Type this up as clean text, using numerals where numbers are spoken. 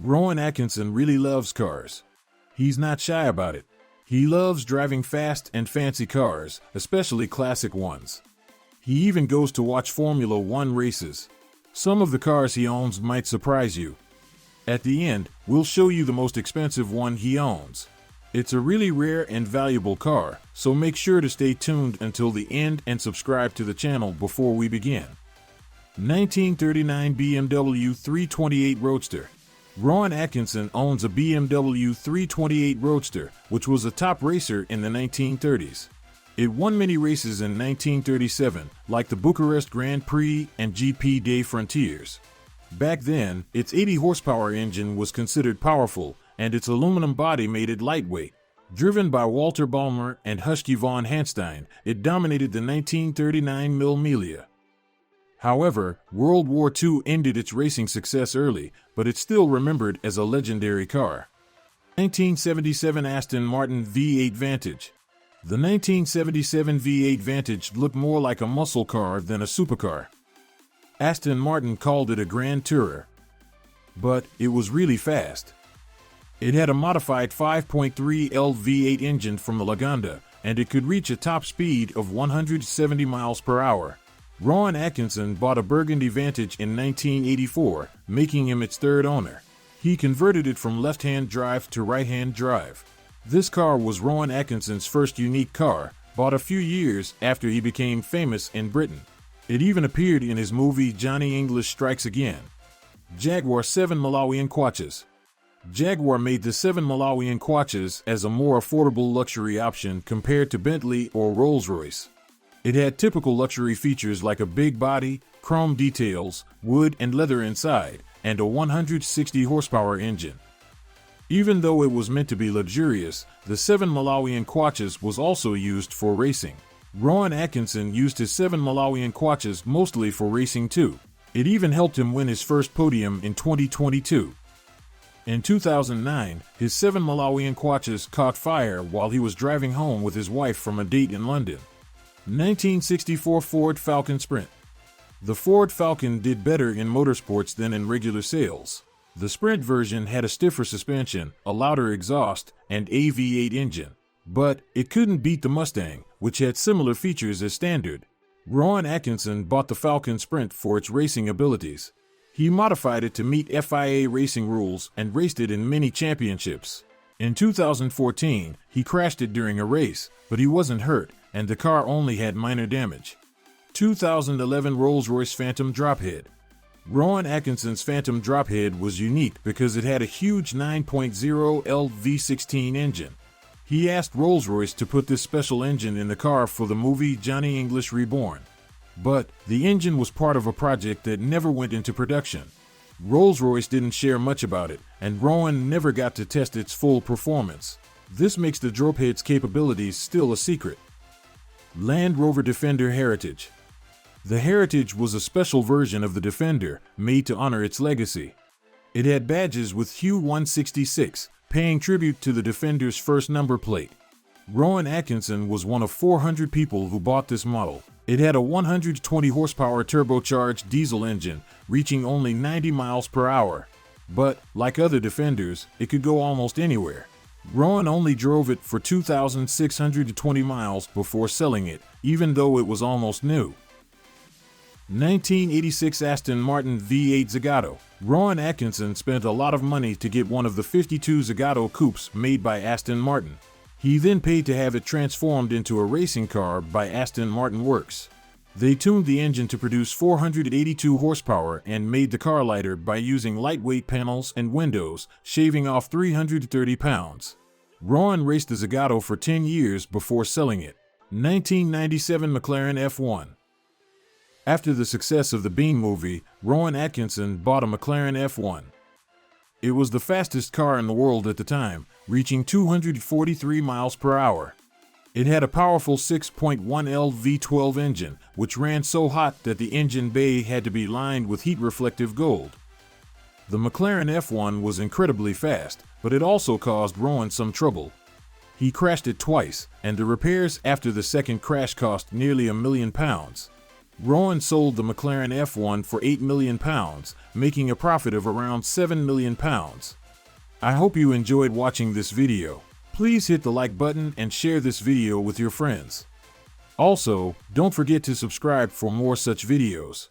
Rowan Atkinson really loves cars. He's not shy about it. He loves driving fast and fancy cars, especially classic ones. He even goes to watch Formula One races. Some of the cars he owns might surprise you. At the end, we'll show you the most expensive one he owns. It's a really rare and valuable car, so make sure to stay tuned until the end and subscribe to the channel before we begin. 1939 BMW 328 Roadster. Rowan Atkinson owns a BMW 328 Roadster, which was a top racer in the 1930s. It won many races in 1937, like the Bucharest Grand Prix and GP des Frontiers. Back then, its 80 horsepower engine was considered powerful, and its aluminum body made it lightweight. Driven by Walter Balmer and Husky von Hanstein, it dominated the 1939 Mille. However, World War II ended its racing success early, but it's still remembered as a legendary car. 1977 Aston Martin V8 Vantage. The 1977 V8 Vantage looked more like a muscle car than a supercar. Aston Martin called it a Grand Tourer. But it was really fast. It had a modified 5.3L V8 engine from the Lagonda, and it could reach a top speed of 170 miles per hour. Rowan Atkinson bought a Burgundy Vantage in 1984, making him its third owner. He converted it from left-hand drive to right-hand drive. This car was Rowan Atkinson's first unique car, bought a few years after he became famous in Britain. It even appeared in his movie Johnny English Strikes Again. Jaguar 7 Malawian Kwachas. Jaguar made the 7 Malawian Kwachas as a more affordable luxury option compared to Bentley or Rolls-Royce. It had typical luxury features like a big body, chrome details, wood and leather inside, and a 160 horsepower engine. Even though it was meant to be luxurious, the 7 Malawian Kwachas was also used for racing. Rowan Atkinson used his 7 Malawian Kwachas mostly for racing too. It even helped him win his first podium in 2022. In 2009, his 7 Malawian Kwachas caught fire while he was driving home with his wife from a date in London. 1964 Ford Falcon Sprint. The Ford Falcon did better in motorsports than in regular sales. The Sprint version had a stiffer suspension, a louder exhaust, and a V8 engine. But it couldn't beat the Mustang, which had similar features as standard. Rowan Atkinson bought the Falcon Sprint for its racing abilities. He modified it to meet FIA racing rules and raced it in many championships. In 2014, he crashed it during a race, but he wasn't hurt, and the car only had minor damage. 2011 Rolls-Royce Phantom Drophead. Rowan Atkinson's Phantom Drophead was unique because it had a huge 9.0L V16 engine. He asked Rolls-Royce to put this special engine in the car for the movie Johnny English Reborn. But the engine was part of a project that never went into production. Rolls-Royce didn't share much about it, and Rowan never got to test its full performance. This makes the Drophead's capabilities still a secret. Land Rover Defender Heritage. The Heritage was a special version of the Defender, made to honor its legacy. It had badges with Hue 166, paying tribute to the Defender's first number plate. Rowan Atkinson was one of 400 people who bought this model. It had a 120 horsepower turbocharged diesel engine, reaching only 90 miles per hour. But, like other Defenders, it could go almost anywhere. Rowan only drove it for 2,620 miles before selling it, even though it was almost new. 1986 Aston Martin V8 Zagato. Rowan Atkinson spent a lot of money to get one of the 52 Zagato coupes made by Aston Martin. He then paid to have it transformed into a racing car by Aston Martin Works. They tuned the engine to produce 482 horsepower and made the car lighter by using lightweight panels and windows, shaving off 330 pounds. Rowan raced the Zagato for 10 years before selling it. 1997 McLaren F1. After the success of the Bean movie, Rowan Atkinson bought a McLaren F1. It was the fastest car in the world at the time, reaching 243 miles per hour. It had a powerful 6.1L V12 engine, which ran so hot that the engine bay had to be lined with heat-reflective gold. The McLaren F1 was incredibly fast, but it also caused Rowan some trouble. He crashed it twice, and the repairs after the second crash cost nearly £1 million. Rowan sold the McLaren F1 for £8 million, making a profit of around £7 million. I hope you enjoyed watching this video. Please hit the like button and share this video with your friends. Also, don't forget to subscribe for more such videos.